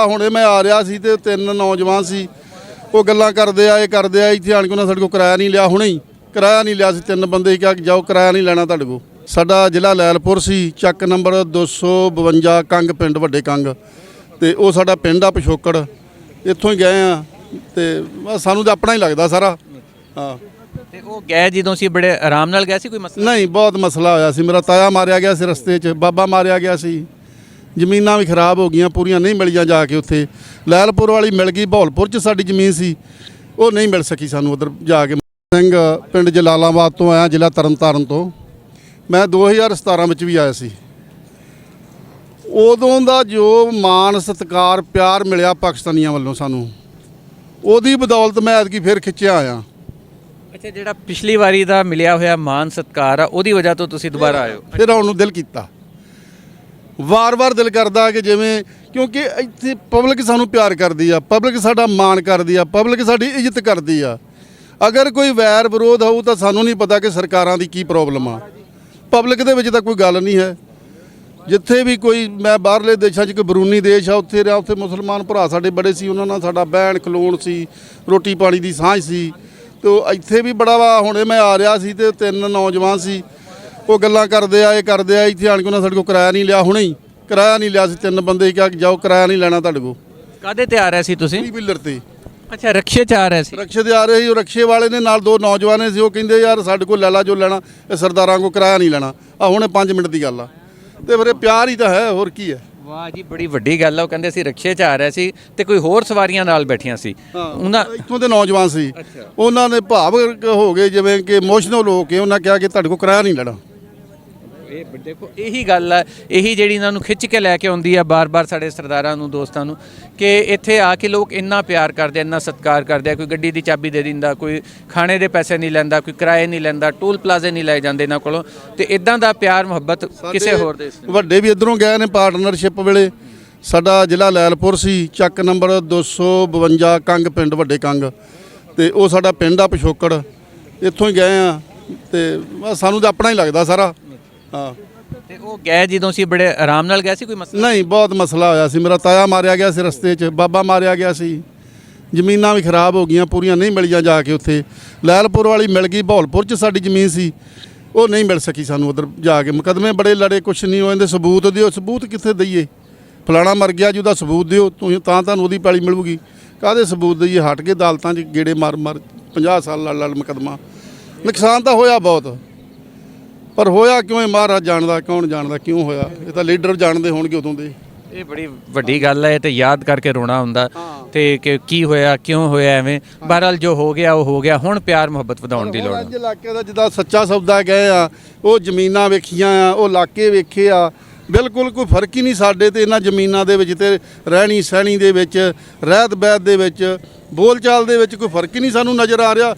ਹੁਣੇ ਮੈਂ ਆ ਰਿਹਾ ਸੀ ਤੇ ਤਿੰਨ ਨੌਜਵਾਨ ਸੀ, ਉਹ ਗੱਲਾਂ ਕਰਦੇ ਆ, ਇਹ ਕਰਦੇ ਆ। ਇੱਥੇ ਆਣ ਕੇ ਉਹਨਾਂ ਸਾਡੇ ਕੋਲ ਕਿਰਾਇਆ ਨਹੀਂ ਲਿਆ, ਹੁਣੇ ਹੀ ਕਿਰਾਇਆ ਨਹੀਂ ਲਿਆ ਸੀ। ਤਿੰਨ ਬੰਦੇ ਹੀ ਕਿਹਾ ਕਿ ਜਾਓ, ਕਿਰਾਇਆ ਨਹੀਂ ਲੈਣਾ ਤੁਹਾਡੇ ਕੋਲ। ਸਾਡਾ ਜ਼ਿਲ੍ਹਾ ਲੈਲਪੁਰ ਸੀ, ਚੱਕ ਨੰਬਰ 252 ਕੰਗ ਪਿੰਡ ਵੱਡੇ ਕੰਗ, ਤੇ ਉਹ ਸਾਡਾ ਪਿੰਡ ਆ ਪਿਛੋਕੜ। ਇੱਥੋਂ ਹੀ ਗਏ ਆ ਤੇ ਬਸ ਸਾਨੂੰ ਤਾਂ ਆਪਣਾ ਹੀ ਲੱਗਦਾ ਸਾਰਾ। ਹਾਂ, ਤੇ ਉਹ ਗਏ ਜਦੋਂ ਸੀ ਬੜੇ ਆਰਾਮ ਨਾਲ ਗਏ ਸੀ, ਕੋਈ ਮਸਲਾ ਨਹੀਂ ਬਹੁਤ ਮਸਲਾ ਹੋਇਆ ਸੀ। ਮੇਰਾ ਤਾਇਆ ਮਾਰਿਆ ਗਿਆ ਸੀ ਰਸਤੇ 'ਚ, ਬਾਬਾ ਮਾਰਿਆ ਗਿਆ ਸੀ। ਜ਼ਮੀਨਾਂ ਵੀ ਖਰਾਬ ਹੋ ਗਈਆਂ, ਪੂਰੀਆਂ ਨਹੀਂ ਮਿਲੀਆਂ ਜਾ ਕੇ। ਉੱਥੇ ਲੈਲਪੁਰ ਵਾਲੀ ਮਿਲ ਗਈ, ਬਹੌਲਪੁਰ 'ਚ ਸਾਡੀ ਜ਼ਮੀਨ ਸੀ, ਉਹ ਨਹੀਂ ਮਿਲ ਸਕੀ ਸਾਨੂੰ ਉੱਧਰ ਜਾ ਕੇ। ਸਿੰਘ ਪਿੰਡ ਜਲਾਲਾਬਾਦ ਤੋਂ ਆਇਆ, ਜ਼ਿਲ੍ਹਾ ਤਰਨਤਾਰਨ ਤੋਂ। ਮੈਂ 2017 ਵਿੱਚ ਵੀ ਆਇਆ ਸੀ। ਉਦੋਂ ਦਾ ਜੋ ਮਾਣ ਸਤਿਕਾਰ ਪਿਆਰ ਮਿਲਿਆ ਪਾਕਿਸਤਾਨੀਆਂ ਵੱਲੋਂ ਸਾਨੂੰ, ਉਹਦੀ ਬਦੌਲਤ ਮੈਂ ਐਤਕੀ ਫਿਰ ਖਿੱਚਿਆ ਆਇਆ। ਅੱਛਾ, ਜਿਹੜਾ ਪਿਛਲੀ ਵਾਰੀ ਦਾ ਮਿਲਿਆ ਹੋਇਆ ਮਾਨ ਸਤਿਕਾਰ ਆ, ਉਹਦੀ ਵਜ੍ਹਾ ਤੋਂ ਤੁਸੀਂ ਦੁਬਾਰਾ ਆਏ ਹੋ? ਫਿਰ ਆਉਣ ਨੂੰ ਦਿਲ ਕੀਤਾ, ਵਾਰ-ਵਾਰ ਦਿਲ ਕਰਦਾ ਕਿ ਜਿਵੇਂ, ਕਿਉਂਕਿ ਇੱਥੇ ਪਬਲਿਕ ਸਾਨੂੰ ਪਿਆਰ ਕਰਦੀ ਆ, ਪਬਲਿਕ ਸਾਡਾ ਮਾਣ ਕਰਦੀ ਆ, ਪਬਲਿਕ ਸਾਡੀ ਇੱਜ਼ਤ ਕਰਦੀ ਆ। ਅਗਰ ਕੋਈ ਵੈਰ ਵਿਰੋਧ ਹੋਊ ਤਾਂ ਸਾਨੂੰ ਨਹੀਂ ਪਤਾ ਕਿ ਸਰਕਾਰਾਂ ਦੀ ਕੀ ਪ੍ਰੋਬਲਮ ਆ। ਪਬਲਿਕ ਦੇ ਵਿੱਚ ਤਾਂ ਕੋਈ ਗੱਲ ਨਹੀਂ ਹੈ। ਜਿੱਥੇ ਵੀ ਕੋਈ, ਮੈਂ ਬਾਹਰਲੇ ਦੇਸ਼ਾਂ 'ਚ ਕੋਈ ਬਰੂਨੀ ਦੇਸ਼ ਆ, ਉੱਥੇ ਰਿਹਾ, ਉੱਥੇ ਮੁਸਲਮਾਨ ਭਰਾ ਸਾਡੇ ਬੜੇ ਸੀ, ਉਹਨਾਂ ਨਾਲ ਸਾਡਾ ਬਹਿਣ ਖਲੋਣ ਸੀ, ਰੋਟੀ ਪਾਣੀ ਦੀ ਸਾਂਝ ਸੀ। ਤੇ ਇੱਥੇ ਵੀ ਬੜਾ ਵਾ। ਹੁਣੇ ਮੈਂ ਆ ਰਿਹਾ ਸੀ ਤੇ ਤਿੰਨ ਨੌਜਵਾਨ ਸੀ, ਉਹ ਗੱਲਾਂ ਕਰਦੇ ਆ, ਇਹ ਕਰਦੇ ਆ। ਇੱਥੇ ਆਣ ਕੇ ਉਹਨਾਂ ਸਾਡੇ ਕੋਲ ਕਿਰਾਇਆ ਨਹੀਂ ਲਿਆ, ਹੁਣੇ ਹੀ ਕਿਰਾਇਆ ਨਹੀਂ ਲਿਆ ਸੀ। ਤਿੰਨ ਬੰਦੇ ਹੀ ਕਿਹਾ ਕਿ ਜਾਓ, ਕਿਰਾਇਆ ਨਹੀਂ ਲੈਣਾ ਤੁਹਾਡੇ ਕੋਲ। ਕਾਹਦੇ ਤੇ ਆ ਰਹੇ ਸੀ ਤੁਸੀਂ? ਵੀਲਰ ਤੇ। ਅੱਛਾ, ਰਕਸ਼ੇ 'ਚ ਆ ਰਹੇ ਸੀ? ਰਕਸ਼ੇ ਤੇ ਆ ਰਹੇ ਸੀ। ਉਹ ਰਕਸ਼ੇ ਵਾਲੇ ਨੇ ਨਾਲ ਦੋ ਨੌਜਵਾਨ ਸੀ, ਉਹ ਕਹਿੰਦੇ ਯਾਰ ਸਾਡੇ ਕੋਲ ਲੈ ਲਾ ਜੋ ਲੈਣਾ, ਇਹ ਸਰਦਾਰਾਂ ਕੋਲ ਕਿਰਾਇਆ ਨਹੀਂ ਲੈਣਾ। ਆ ਹੁਣੇ 5 ਮਿੰਟ ਦੀ ਗੱਲ ਆ। ਤੇ ਫਿਰ ਇਹ ਪਿਆਰ ਹੀ ਤਾਂ ਹੈ, ਹੋਰ ਕੀ ਹੈ। ਵਾਹ ਜੀ, ਬੜੀ ਵੱਡੀ ਗੱਲ ਆ। ਉਹ ਕਹਿੰਦੇ ਸੀ ਰਕਸ਼ੇ 'ਚ ਆ ਰਹੇ ਸੀ ਤੇ ਕੋਈ ਹੋਰ ਸਵਾਰੀਆਂ ਨਾਲ ਬੈਠੀਆਂ ਸੀ। ਉਹਨਾਂ ਇੱਥੋਂ ਦੇ ਨੌਜਵਾਨ ਸੀ, ਉਹਨਾਂ ਨੇ ਭਾਵ ਹੋ ਗਏ, ਜਿਵੇਂ ਕਿ ਇਮੋਸ਼ਨਲ ਹੋ ਕੇ ਉਹਨਾਂ ਕਿਹਾ ਕਿ ਤੁਹਾਡੇ ਕੋਲ ਕਿਰਾਇਆ ਨਹੀਂ ਲੈਣਾ। ਇਹ ਦੇਖੋ, ਇਹੀ ਗੱਲ ਆ, ਇਹੀ ਜਿਹੜੀ ਇਹਨਾਂ ਨੂੰ ਖਿੱਚ ਕੇ ਲੈ ਕੇ ਆਉਂਦੀ ਆ ਬਾਰ-ਬਾਰ ਸਾਡੇ ਸਰਦਾਰਾਂ ਨੂੰ, ਦੋਸਤਾਂ ਨੂੰ, ਕਿ ਇੱਥੇ ਆ ਕੇ ਲੋਕ ਇੰਨਾ ਪਿਆਰ ਕਰਦੇ, ਇੰਨਾ ਸਤਿਕਾਰ ਕਰਦੇ ਆ। ਕੋਈ ਗੱਡੀ ਦੀ ਚਾਬੀ ਦੇ ਦਿੰਦਾ, ਕੋਈ ਖਾਣੇ ਦੇ ਪੈਸੇ ਨਹੀਂ ਲੈਂਦਾ, ਕੋਈ ਕਿਰਾਏ ਨਹੀਂ ਲੈਂਦਾ, ਟੂਲ ਪਲਾਜ਼ੇ ਨਹੀਂ ਲਏ ਜਾਂਦੇ ਇਹਨਾਂ ਕੋਲੋਂ। ਤੇ ਇਦਾਂ ਦਾ ਪਿਆਰ ਮੁਹੱਬਤ ਕਿਸੇ ਹੋਰ ਦੇਸ਼ ਵੱਡੇ ਵੀ ਇੱਧਰੋਂ ਗਏ ਨੇ ਪਾਰਟਨਰਸ਼ਿਪ ਵੇਲੇ। ਸਾਡਾ ਜ਼ਿਲ੍ਹਾ ਲੈਲਪੁਰ ਸੀ, ਚੱਕ ਨੰਬਰ 252 ਕੰਗ ਪਿੰਡ ਵੱਡੇ ਕੰਗ, ਤੇ ਉਹ ਸਾਡਾ ਪਿੰਡ ਆ ਪਿਛੋਕੜ। ਇੱਥੋਂ ਹੀ ਗਏ ਆ ਤੇ ਬਸ ਸਾਨੂੰ ਤਾਂ ਆਪਣਾ ਹੀ ਲੱਗਦਾ ਸਾਰਾ। ਹਾਂ, ਤੇ ਉਹ ਗਏ ਜਦੋਂ ਸੀ ਬੜੇ ਆਰਾਮ ਨਾਲ ਗਏ ਸੀ, ਕੋਈ ਮਸਲਾ ਨਹੀਂ ਬਹੁਤ ਮਸਲਾ ਹੋਇਆ ਸੀ। ਮੇਰਾ ਤਾਇਆ ਮਾਰਿਆ ਗਿਆ ਸੀ ਰਸਤੇ 'ਚ, ਬਾਬਾ ਮਾਰਿਆ ਗਿਆ ਸੀ। ਜ਼ਮੀਨਾਂ ਵੀ ਖਰਾਬ ਹੋ ਗਈਆਂ, ਪੂਰੀਆਂ ਨਹੀਂ ਮਿਲੀਆਂ ਜਾ ਕੇ। ਉੱਥੇ ਲੈਲਪੁਰ ਵਾਲੀ ਮਿਲ ਗਈ, ਬਹੌਲਪੁਰ 'ਚ ਸਾਡੀ ਜ਼ਮੀਨ ਸੀ, ਉਹ ਨਹੀਂ ਮਿਲ ਸਕੀ ਸਾਨੂੰ ਉੱਧਰ ਜਾ ਕੇ। ਮੁਕੱਦਮੇ ਬੜੇ ਲੜੇ, ਕੁਛ ਨਹੀਂ ਹੋਏ। ਇਹਦੇ ਸਬੂਤ ਦਿਓ। ਸਬੂਤ ਕਿੱਥੇ ਦਈਏ? ਫਲਾਣਾ ਮਰ ਗਿਆ ਜੀ, ਉਹਦਾ ਸਬੂਤ ਦਿਓ, ਤੁਸੀਂ ਤਾਂ ਤੁਹਾਨੂੰ ਉਹਦੀ ਪੈਲੀ ਮਿਲੂਗੀ। ਕਾਹਦੇ ਸਬੂਤ ਦਈਏ? ਹਟ ਕੇ ਅਦਾਲਤਾਂ 'ਚ ਗੇੜੇ ਮਾਰ 50 ਸਾਲ ਲੜ ਮੁਕੱਦਮਾ। ਨੁਕਸਾਨ ਤਾਂ ਹੋਇਆ ਬਹੁਤ, ਪਰ ਹੋਇਆ ਕਿਉਂ ਇਹ ਮਹਾਰਾਜ ਜਾਣਦਾ, ਕੌਣ ਜਾਣਦਾ ਕਿਉਂ ਹੋਇਆ। ਇਹ ਤਾਂ ਲੀਡਰ ਜਾਣਦੇ ਹੋਣਗੇ ਉਦੋਂ ਦੇ। ਇਹ ਬੜੀ ਵੱਡੀ ਗੱਲ ਹੈ, ਤੇ ਯਾਦ ਕਰਕੇ ਰੋਣਾ ਹੁੰਦਾ ਤੇ ਕਿ ਕੀ ਹੋਇਆ, ਕਿਉਂ ਹੋਇਆ, ਐਵੇਂ। ਬਹਰਹਾਲ ਜੋ ਹੋ ਗਿਆ ਉਹ ਹੋ ਗਿਆ। ਹੁਣ ਪਿਆਰ ਮੁਹੱਬਤ ਵਧਾਉਣ ਦੀ ਲੋੜ ਹੈ। ਅੱਜ ਇਲਾਕੇ ਦਾ ਜਿੱਦਾਂ ਸੱਚਾ ਸੌਦਾ ਗਏ ਆ, ਉਹ ਜ਼ਮੀਨਾਂ ਵੇਖੀਆਂ ਆ, ਉਹ ਇਲਾਕੇ ਵੇਖੇ ਆ, ਬਿਲਕੁਲ ਕੋਈ ਫਰਕ ਹੀ ਨਹੀਂ ਸਾਡੇ ਤੇ ਇਹਨਾਂ ਜ਼ਮੀਨਾਂ ਦੇ ਵਿੱਚ, ਤੇ ਰਹਿਣੀ ਸਹਿਣੀ ਦੇ ਵਿੱਚ, ਰਹਿਤ ਬਹਿਤ ਦੇ ਵਿੱਚ, ਬੋਲ ਚਾਲ ਦੇ ਵਿੱਚ ਕੋਈ ਫਰਕ ਹੀ ਨਹੀਂ ਸਾਨੂੰ ਨਜ਼ਰ ਆ ਰਿਹਾ।